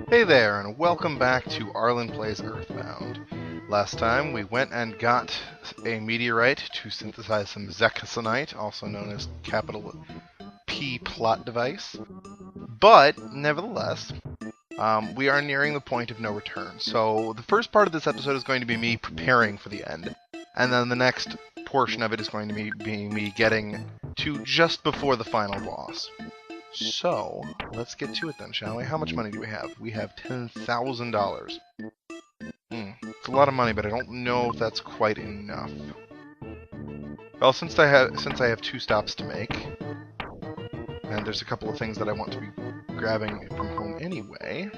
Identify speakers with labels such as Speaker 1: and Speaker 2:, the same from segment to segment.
Speaker 1: Hey there, and welcome back to Arlin Plays EarthBound. Last time we went and got a meteorite to synthesize some zecasonite, also known as capital P plot device. But, nevertheless, we are nearing the point of no return. So the first part of this episode is going to be me preparing for the end. And then the next portion of it is going to be me getting to just before the final boss. So, let's get to it then, shall we? How much money do we have? We have $10,000. It's a lot of money, but I don't know if that's quite enough. Well, since I have 2 stops to make, and there's a couple of things that I want to be grabbing from home anyway.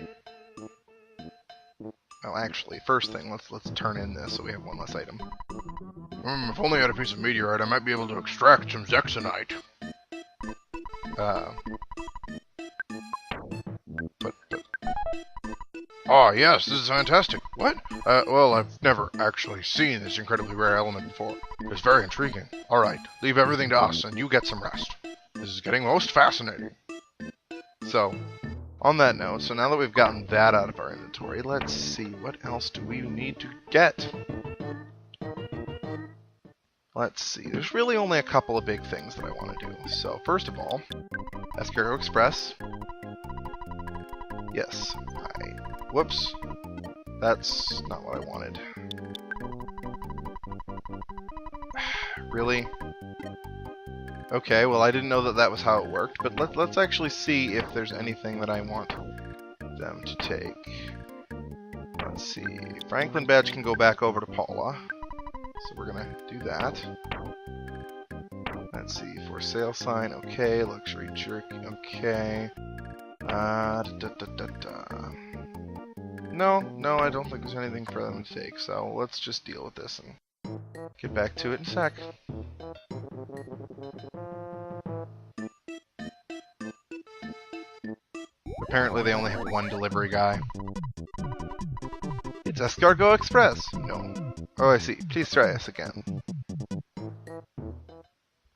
Speaker 1: Well, actually, first thing, let's turn in this so we have one less item. If only I had a piece of meteorite, I might be able to extract some zexonite. Oh, yes, this is fantastic. What? Well, I've never actually seen this incredibly rare element before. It's very intriguing. Alright, leave everything to us, and you get some rest. This is getting most fascinating. So, on that note, so now that we've gotten that out of our inventory, let's see, what else do we need to get? Let's see, there's really only a couple of big things that I want to do. So, first of all, Escargot Express. Yes, whoops. That's not what I wanted. Really? Okay, well I didn't know that that was how it worked, but let's actually see if there's anything that I want them to take. Let's see. Franklin Badge can go back over to Paula. So we're gonna do that. Let's see. For sale sign, okay. Luxury jerky, okay. No, I don't think there's anything for them to take, so let's just deal with this and get back to it in a sec. Apparently they only have one delivery guy. It's Escargot Express! No. Oh, I see. Please try us again.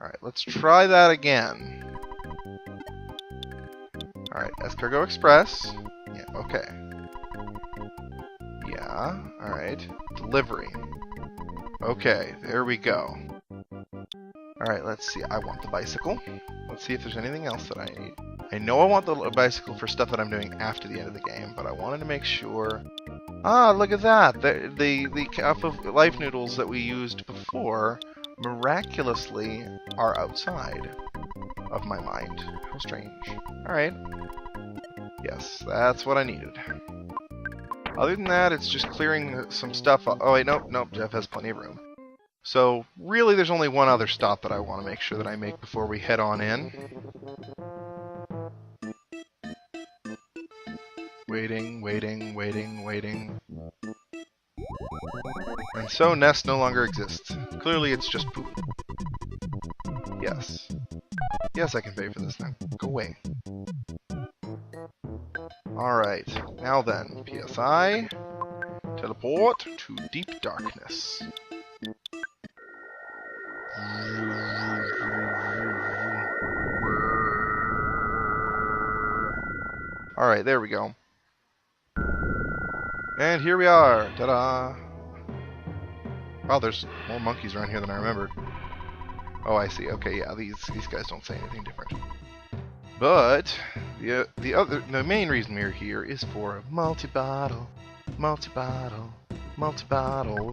Speaker 1: Alright, let's try that again. Alright, Escargot Express. Yeah, okay. Yeah, alright. Delivery. Okay, there we go. Alright, let's see. I want the bicycle. Let's see if there's anything else that I need. I know I want the bicycle for stuff that I'm doing after the end of the game, but I wanted to make sure... Ah, look at that! The cup of life noodles that we used before miraculously are outside of my mind. How strange. Alright. Yes, that's what I needed. Other than that, it's just clearing some stuff. Oh wait, nope, Jeff has plenty of room. So, really there's only one other stop that I want to make sure that I make before we head on in. Waiting. And so Nest no longer exists. Clearly it's just poop. Yes. Yes, I can pay for this now. Go away. Alright, now then, PSI, teleport to deep darkness. Alright, there we go. And here we are! Ta-da! Wow, there's more monkeys around here than I remembered. Oh, I see. Okay, yeah, these guys don't say anything different. But the main reason we're here is for multi-bottle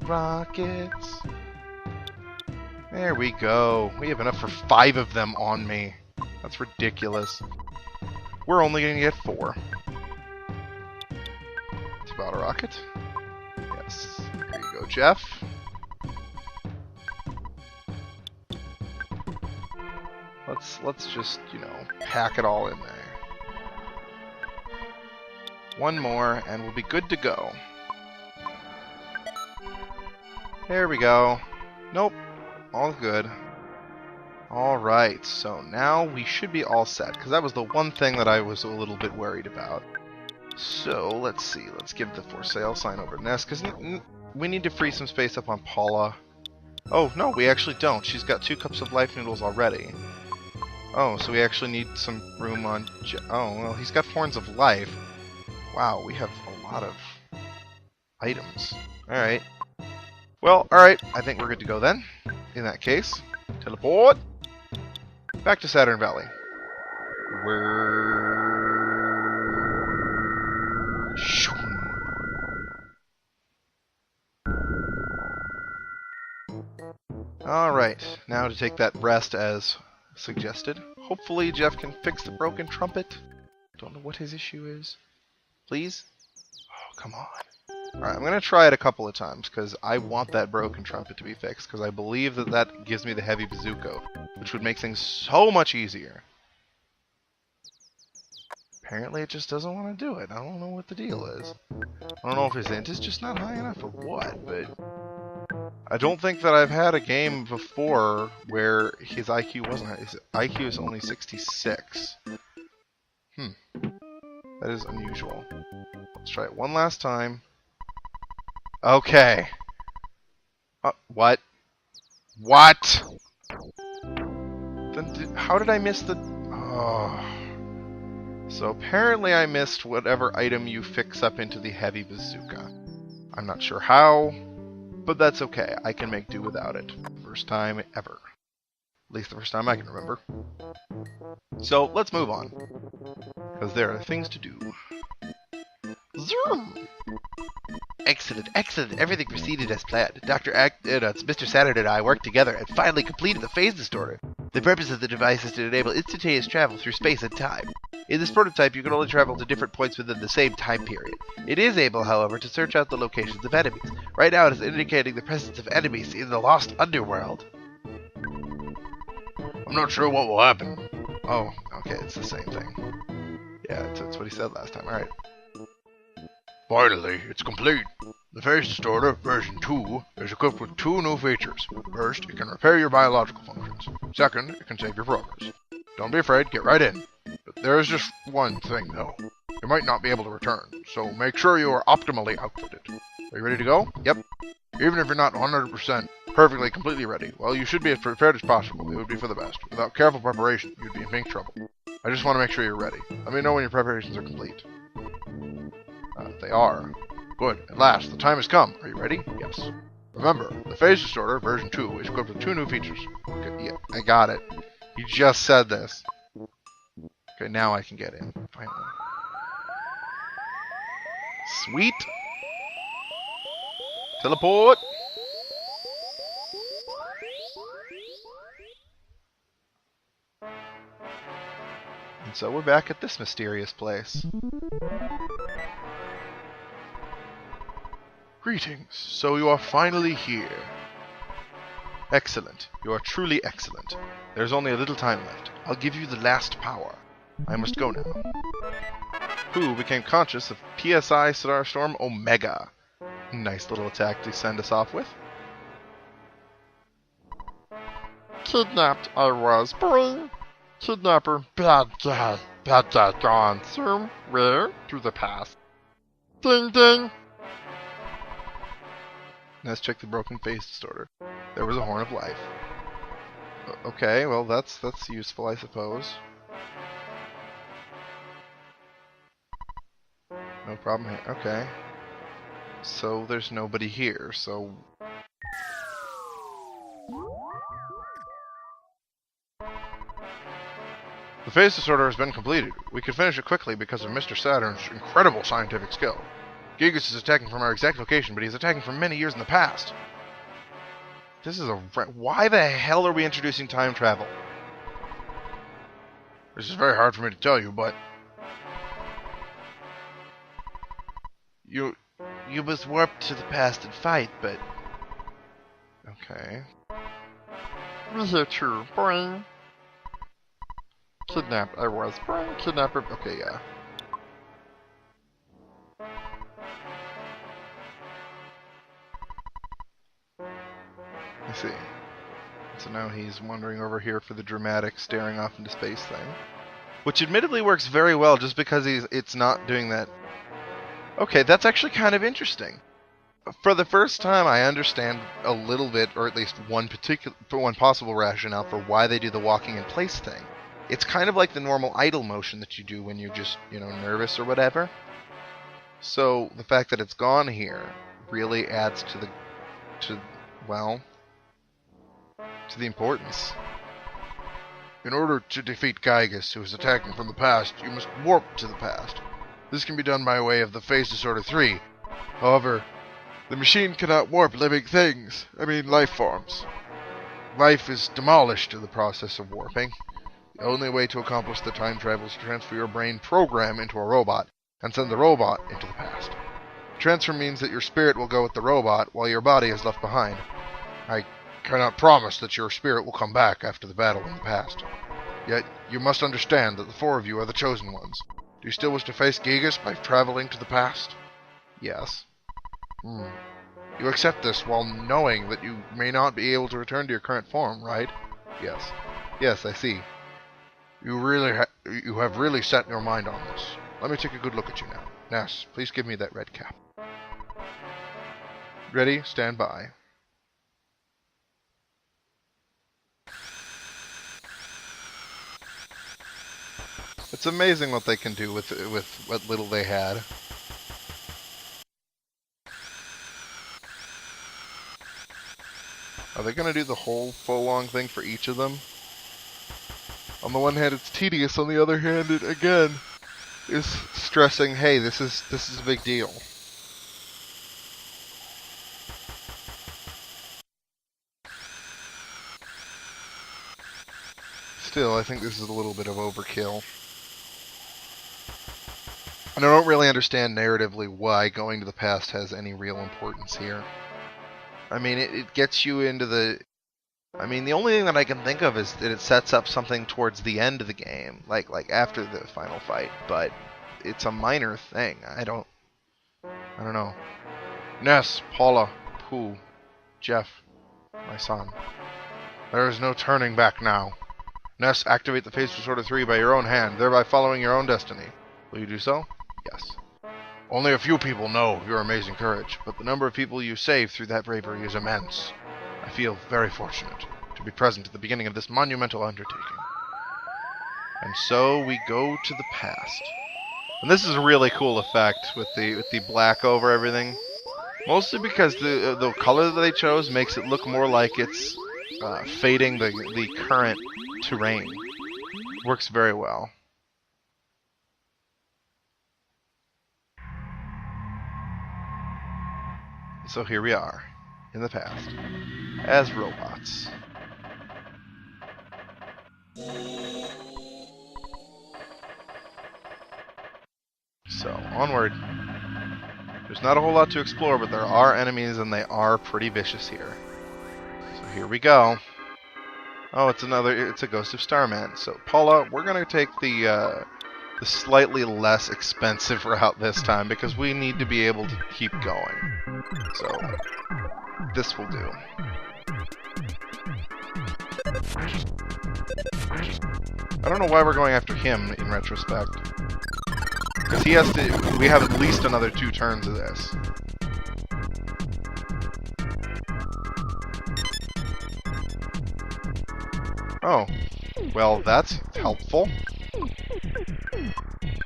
Speaker 1: rockets. There we go. We have enough for 5 of them on me. That's ridiculous. We're only going to get 4. Multi-bottle rocket. Yes. There you go, Jeff. Let's just, you know, pack it all in there. One more, and we'll be good to go. There we go. Nope. All good. Alright, so now we should be all set, because that was the one thing that I was a little bit worried about. So, let's see. Let's give the for sale sign over to Ness, because we need to free some space up on Paula. Oh, no, we actually don't. She's got 2 cups of life noodles already. Oh, so we actually need some room on... Oh, well, he's got Horns of Life. Wow, we have a lot of items. Alright. Well, alright, I think we're good to go then. In that case, teleport back to Saturn Valley. Alright, now to take that rest as suggested. Hopefully Jeff can fix the broken trumpet. Don't know what his issue is. Please? Oh, come on. Alright, I'm going to try it a couple of times, because I want that broken trumpet to be fixed, because I believe that that gives me the heavy bazooka, which would make things so much easier. Apparently it just doesn't want to do it. I don't know what the deal is. I don't know if his int is just not high enough or what, but I don't think that I've had a game before where his IQ wasn't high. His IQ is only 66. That is unusual. Let's try it one last time. Okay. What? What? Then how did I miss the... Oh. So apparently I missed whatever item you fix up into the heavy bazooka. I'm not sure how, but that's okay. I can make do without it. First time ever. At least the first time I can remember. So let's move on, because there are things to do. Zoom! Excellent, excellent. Everything proceeded as planned. Mr. Saturn and I worked together and finally completed the phase distorter. The purpose of the device is to enable instantaneous travel through space and time. In this prototype, you can only travel to different points within the same time period. It is able, however, to search out the locations of enemies. Right now, it is indicating the presence of enemies in the Lost Underworld. I'm not sure what will happen. Oh, okay, it's the same thing. Yeah, that's what he said last time. Alright. Finally, it's complete. The phase distorter, version 2, is equipped with 2 new features. First, it can repair your biological functions. Second, it can save your progress. Don't be afraid, get right in. But there is just one thing, though. You might not be able to return, so make sure you are optimally outfitted. Are you ready to go? Yep. Even if you're not 100% perfectly, completely ready, well, you should be as prepared as possible. It would be for the best. Without careful preparation, you'd be in big trouble. I just want to make sure you're ready. Let me know when your preparations are complete. They are. Good. At last, the time has come. Are you ready? Yes. Remember, the phase distorter, version 2, is equipped with 2 new features. Okay, yeah, I got it. You just said this. Okay, now I can get in. Finally. Sweet. Teleport. And so we're back at this mysterious place. Greetings. So you are finally here. Excellent. You are truly excellent. There's only a little time left. I'll give you the last power. I must go now. Who became conscious of PSI Starstorm Omega? Nice little attack to send us off with. Kidnapped I was, boy. Kidnapper, bad guy gone. Sir, where? To the past. Ding ding. Let's check the broken phase distorter. There was a horn of life. Okay, well that's useful, I suppose. No problem here. Okay. So there's nobody here, so... The phase distorter has been completed. We could finish it quickly because of Mr. Saturn's incredible scientific skill. Gigas is attacking from our exact location, but he's attacking from many years in the past. This is a... Why the hell are we introducing time travel? This is very hard for me to tell you, but... You must warp to the past and fight, but... Okay. We hear true. Boing. Kidnapped I was. Boing. Kidnapper. Okay, yeah. I see. So now he's wandering over here for the dramatic staring off into space thing. Which admittedly works very well just because it's not doing that. Okay, that's actually kind of interesting. For the first time I understand a little bit, or at least one possible rationale for why they do the walking in place thing. It's kind of like the normal idle motion that you do when you're just, nervous or whatever. So the fact that it's gone here really adds to the well, to the importance. In order to defeat Gygus, who is attacking from the past, you must warp to the past. This can be done by way of the Phase Disorder 3. However, the machine cannot warp living things. Life forms. Life is demolished in the process of warping. The only way to accomplish the time travel is to transfer your brain program into a robot, and send the robot into the past. Transfer means that your spirit will go with the robot, while your body is left behind. I cannot promise that your spirit will come back after the battle in the past. Yet, you must understand that the 4 of you are the chosen ones. Do you still wish to face Gygus by traveling to the past? Yes. You accept this while knowing that you may not be able to return to your current form, right? Yes. Yes, I see. You have really set your mind on this. Let me take a good look at you now. Ness, please give me that red cap. Ready? Stand by. It's amazing what they can do with what little they had. Are they going to do the whole full-long thing for each of them? On the one hand, it's tedious. On the other hand, it again is stressing, hey, this is a big deal. Still, I think this is a little bit of overkill. And I don't really understand narratively why going to the past has any real importance here. It gets you into the... the only thing that I can think of is that it sets up something towards the end of the game, like after the final fight, but it's a minor thing. I don't know. Ness, Paula, Pooh, Jeff, my son. There is no turning back now. Ness, activate the Phase Disorder 3 by your own hand, thereby following your own destiny. Will you do so? Yes. Only a few people know of your amazing courage, but the number of people you saved through that bravery is immense. I feel very fortunate to be present at the beginning of this monumental undertaking. And so we go to the past. And this is a really cool effect with the black over everything. Mostly because the color that they chose makes it look more like it's fading the current terrain. Works very well. So here we are, in the past, as robots. So, onward. There's not a whole lot to explore, but there are enemies and they are pretty vicious here. So here we go. Oh, it's a Ghost of Starman. So, Paula, we're going to take the slightly less expensive route this time because we need to be able to keep going. So, this will do. I don't know why we're going after him in retrospect. Because he has to... We have at least another 2 turns of this. Oh. Well, that's helpful.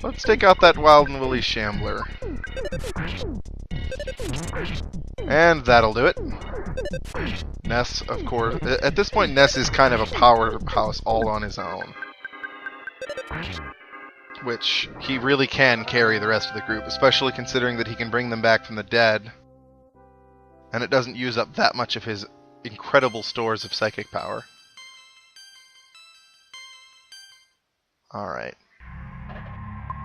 Speaker 1: Let's take out that Wild and Woolly Shambler. And that'll do it. Ness, of course... At this point, Ness is kind of a powerhouse all on his own. Which he really can carry the rest of the group, especially considering that he can bring them back from the dead. And it doesn't use up that much of his incredible stores of psychic power. Alright.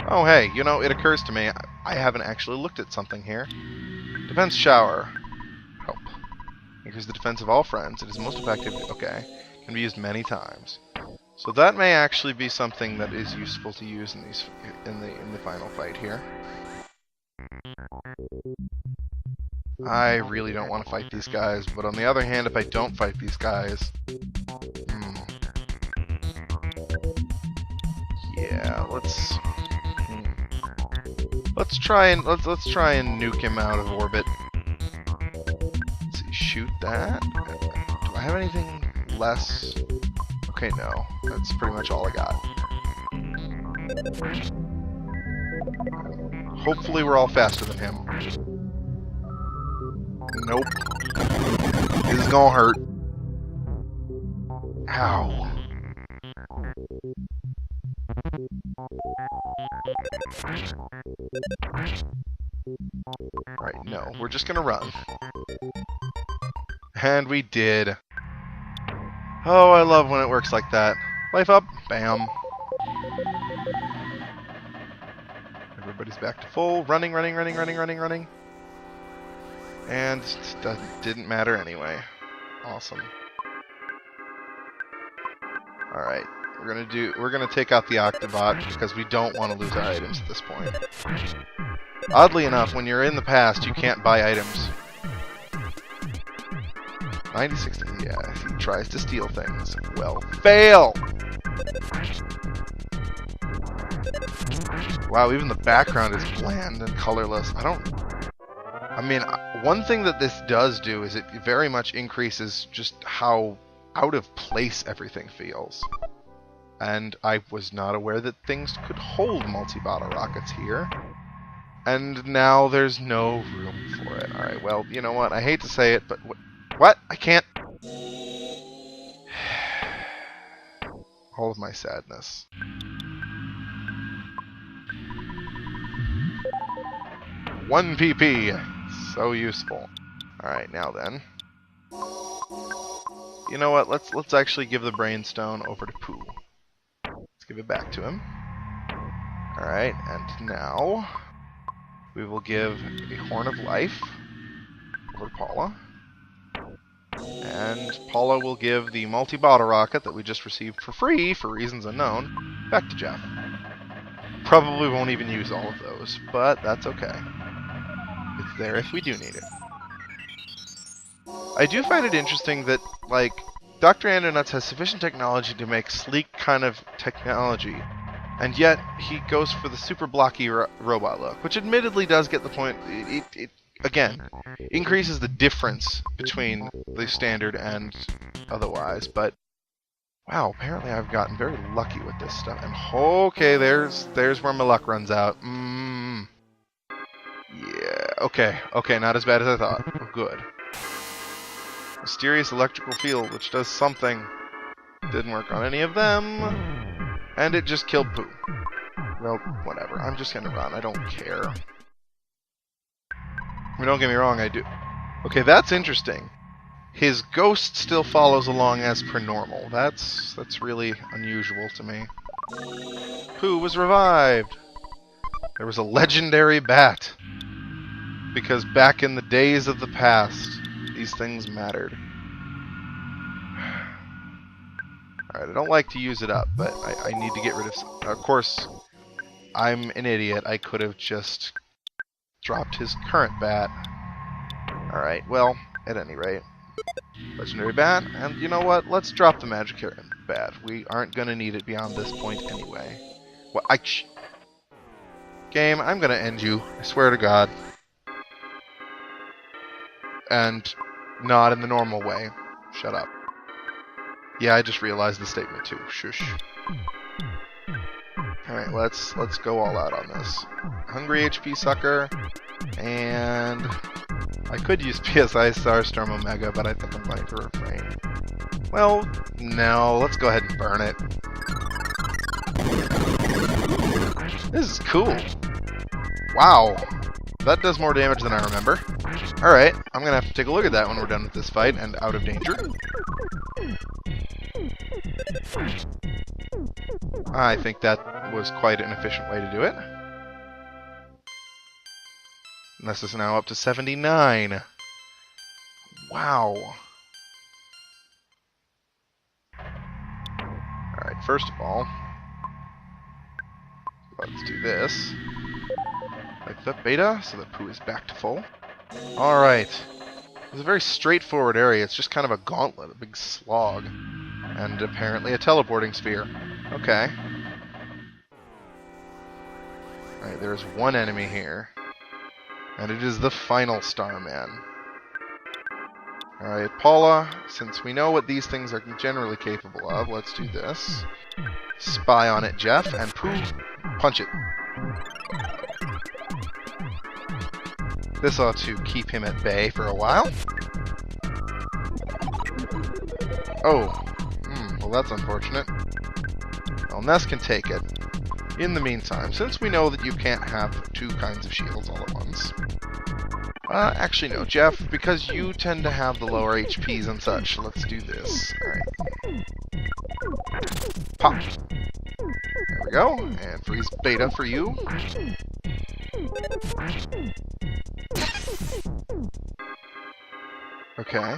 Speaker 1: Oh, hey, you know, it occurs to me, I haven't actually looked at something here. Defense Shower. Help. Increase the defense of all friends. It is most effective. Okay. Can be used many times. So that may actually be something that is useful to use in the final fight here. I really don't want to fight these guys, but on the other hand, if I don't fight these guys, yeah, let's try and nuke him out of orbit. Let's see, shoot that. Do I have anything less? Okay, no. That's pretty much all I got. Hopefully we're all faster than him. Nope. This is gonna hurt. Ow. Alright, no. We're just gonna run. And we did. Oh, I love when it works like that. Life up. Bam. Everybody's back to full. Running. And that didn't matter anyway. Awesome. Alright. We're gonna take out the Octobot because we don't want to lose our items at this point. Oddly enough, when you're in the past, you can't buy items. 96, yeah, he tries to steal things. Well, fail! Wow, even the background is bland and colorless. I mean, one thing that this does do is it very much increases just how out of place everything feels. And I was not aware that things could hold multi-bottle rockets here. And now there's no room for it. Alright, well, you know what? I hate to say it, but... What? I can't... All of my sadness. One PP. So useful. Alright, now then. You know what? Let's actually give the Brainstone over to Pooh. Let's give it back to him. Alright, and now... we will give a Horn of Life over to Paula. And Paula will give the multi-bottle rocket that we just received for free, for reasons unknown, back to Jeff. Probably won't even use all of those, but that's okay. It's there if we do need it. I do find it interesting that, like, Dr. Andernuts has sufficient technology to make sleek kind of technology, and yet he goes for the super blocky robot look, which admittedly does get the point. It again, increases the difference between the standard and otherwise, but wow, apparently I've gotten very lucky with this stuff. And okay, there's where my luck runs out. Yeah, okay, not as bad as I thought. Oh, good. Mysterious electrical field, which does something. Didn't work on any of them, and it just killed Pooh. Well, whatever. I'm just gonna run. I don't care. I mean, don't get me wrong, I do. Okay, that's interesting. His ghost still follows along as per normal. That's really unusual to me. Pooh was revived. There was a legendary bat. Because back in the days of the past, these things mattered. Alright, I don't like to use it up, but I need to get rid of some. Of course, I'm an idiot. I could have just dropped his current bat. Alright, well, at any rate. Legendary bat, and you know what? Let's drop the magic bat. We aren't going to need it beyond this point anyway. Well, Game, I'm going to end you. I swear to God. And not in the normal way. Shut up. Yeah, I just realized the statement too. Shush. Alright, let's go all out on this. Hungry HP Sucker, and I could use PSI Starstorm Omega, but I think I'm going to refrain. Well, no, let's go ahead and burn it. This is cool. Wow. That does more damage than I remember. Alright, I'm going to have to take a look at that when we're done with this fight and out of danger. I think that was quite an efficient way to do it. And this is now up to 79. Wow. Alright, first of all, let's do this. Like the beta, so that Pooh is back to full. Alright. It's a very straightforward area. It's just kind of a gauntlet, a big slog. And apparently a teleporting sphere. Okay. Alright, there's one enemy here. And it is the final Starman. Alright, Paula, since we know what these things are generally capable of, let's do this. Spy on it, Jeff, and Pooh, punch it. This ought to keep him at bay for a while. Oh. Well, that's unfortunate. Well, Ness can take it. In the meantime, since we know that you can't have two kinds of shields all at once... actually no, Jeff, because you tend to have the lower HPs and such, let's do this. Alright. Pop. There we go. And freeze beta for you. Okay.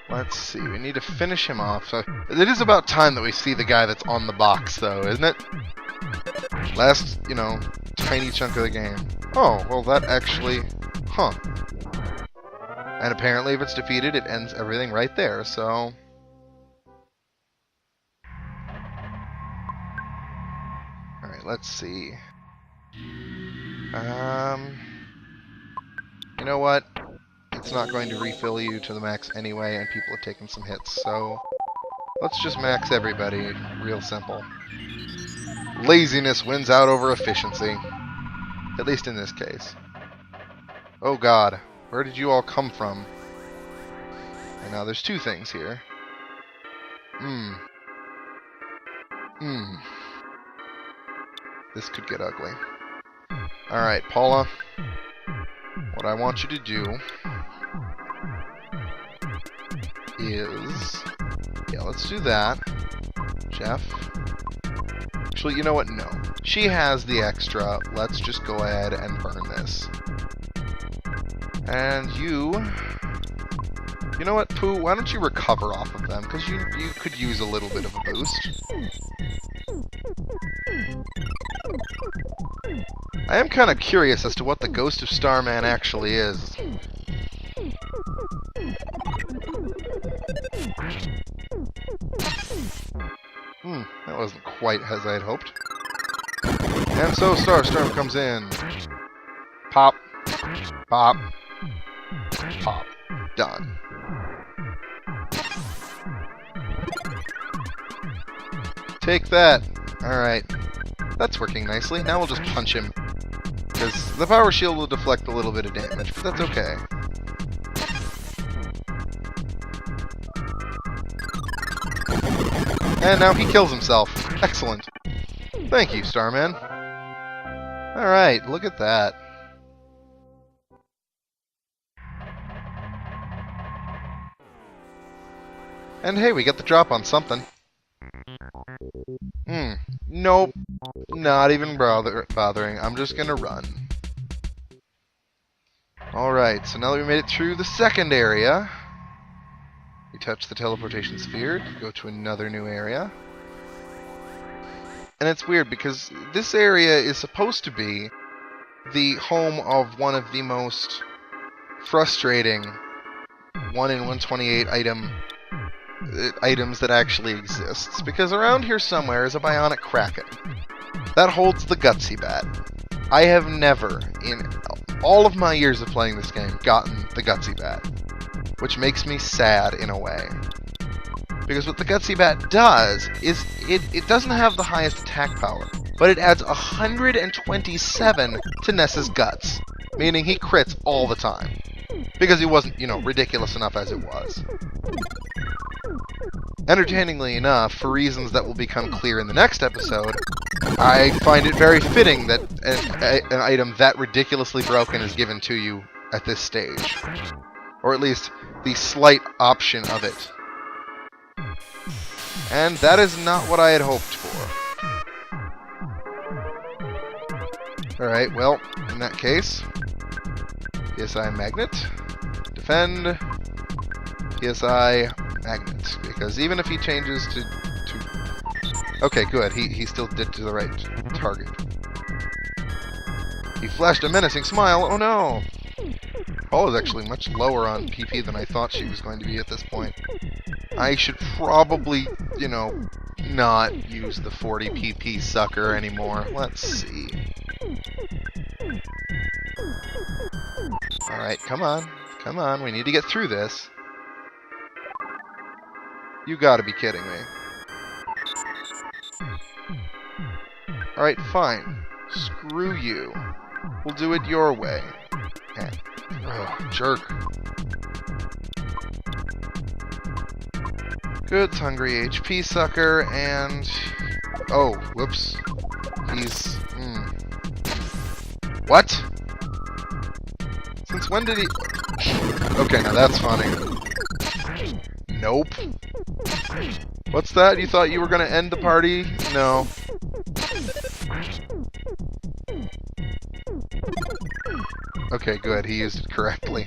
Speaker 1: Let's see, we need to finish him off. So it is about time that we see the guy that's on the box, though, isn't it? Last, tiny chunk of the game. Oh, well that actually... Huh. And apparently if it's defeated, it ends everything right there, so... Alright, let's see. You know what? It's not going to refill you to the max anyway, and people have taken some hits, so... Let's just max everybody. Real simple. Laziness wins out over efficiency. At least in this case. Oh god. Where did you all come from? And now there's two things here. This could get ugly. Alright, Paula. What I want you to do is... Yeah, let's do that. Jeff. Actually, you know what? No. She has the extra. Let's just go ahead and burn this. And you... You know what, Pooh? Why don't you recover off of them? Because you could use a little bit of a boost. I am kind of curious as to what the Ghost of Starman actually is. That wasn't quite as I had hoped. And so Starstorm comes in. Pop. Pop. Pop. Done. Take that. Alright. That's working nicely. Now we'll just punch him. Because the power shield will deflect a little bit of damage, but that's okay. And now he kills himself. Excellent. Thank you, Starman. Alright, look at that. And hey, we got the drop on something. Nope. Not even bothering. I'm just gonna run. Alright, so now that we made it through the second area, we touch the teleportation sphere to go to another new area. And it's weird because this area is supposed to be the home of one of the most frustrating 1 in 128 items that actually exists. Because around here somewhere is a bionic kraken that holds the Gutsy Bat. I have never, in all of my years of playing this game, gotten the Gutsy Bat. Which makes me sad in a way. Because what the Gutsy Bat does is it doesn't have the highest attack power, but it adds 127 to Ness's guts, meaning he crits all the time. Because he wasn't, ridiculous enough as it was. Entertainingly enough, for reasons that will become clear in the next episode, I find it very fitting that an item that ridiculously broken is given to you at this stage. Or at least, the slight option of it. And that is not what I had hoped for. Alright, well, in that case, PSI Magnet, defend, PSI Magnet, because even if he changes to okay, good, he still did to the right target. He flashed a menacing smile, oh no! Paul is actually much lower on PP than I thought she was going to be at this point. I should probably, not use the 40 PP sucker anymore. Let's see. Alright, come on. Come on, we need to get through this. You gotta be kidding me. Alright, fine. Screw you. We'll do it your way. And, jerk. Goods, hungry HP sucker, and... Oh, whoops. He's... What? Since when did he... Okay, now that's funny. Nope. What's that? You thought you were gonna end the party? No. Okay, good. He used it correctly.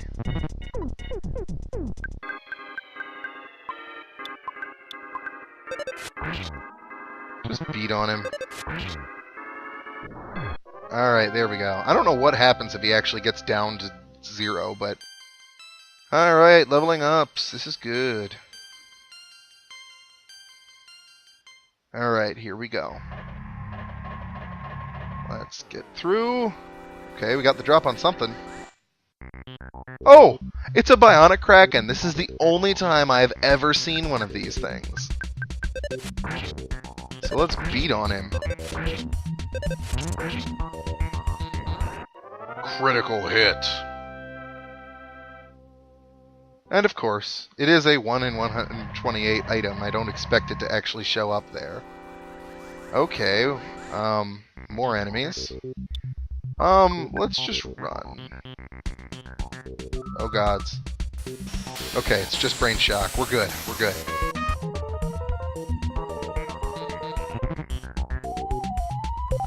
Speaker 1: Just beat on him. Alright, there we go. I don't know what happens if he actually gets down to 0, but... Alright, leveling ups. This is good. Alright, here we go. Let's get through. Okay, we got the drop on something. Oh! It's a bionic kraken. This is the only time I've ever seen one of these things. So let's beat on him. Critical hit. And of course, it is a 1 in 128 item. I don't expect it to actually show up there. Okay, more enemies. Let's just run. Oh gods. Okay, it's just brain shock. We're good. We're good.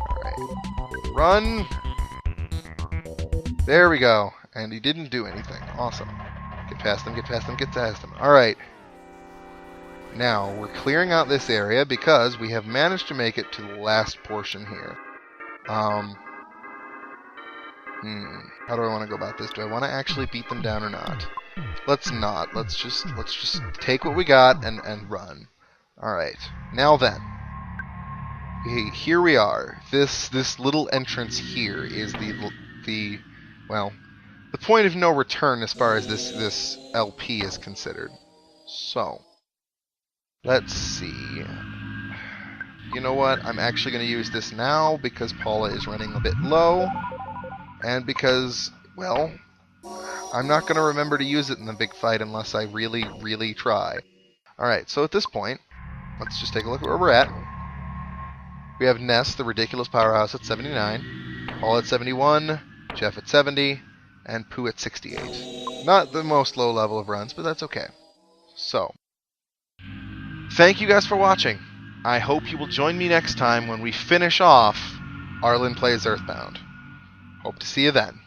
Speaker 1: Alright. Run! There we go. And he didn't do anything. Awesome. Get past him, get past him, get past him. Alright. Now, we're clearing out this area because we have managed to make it to the last portion here. How do I want to go about this? Do I want to actually beat them down or not? Let's not. Let's just take what we got and run. Alright. Now then. Here we are. This little entrance here is the point of no return as far as this LP is considered. So, let's see. You know what? I'm actually going to use this now because Paula is running a bit low. And because, well, I'm not going to remember to use it in the big fight unless I really, really try. Alright, so at this point, let's just take a look at where we're at. We have Ness, the ridiculous powerhouse, at 79. Paula at 71. Jeff at 70. And Pooh at 68. Not the most low level of runs, but that's okay. So, thank you guys for watching. I hope you will join me next time when we finish off Arlin Plays EarthBound. Hope to see you then.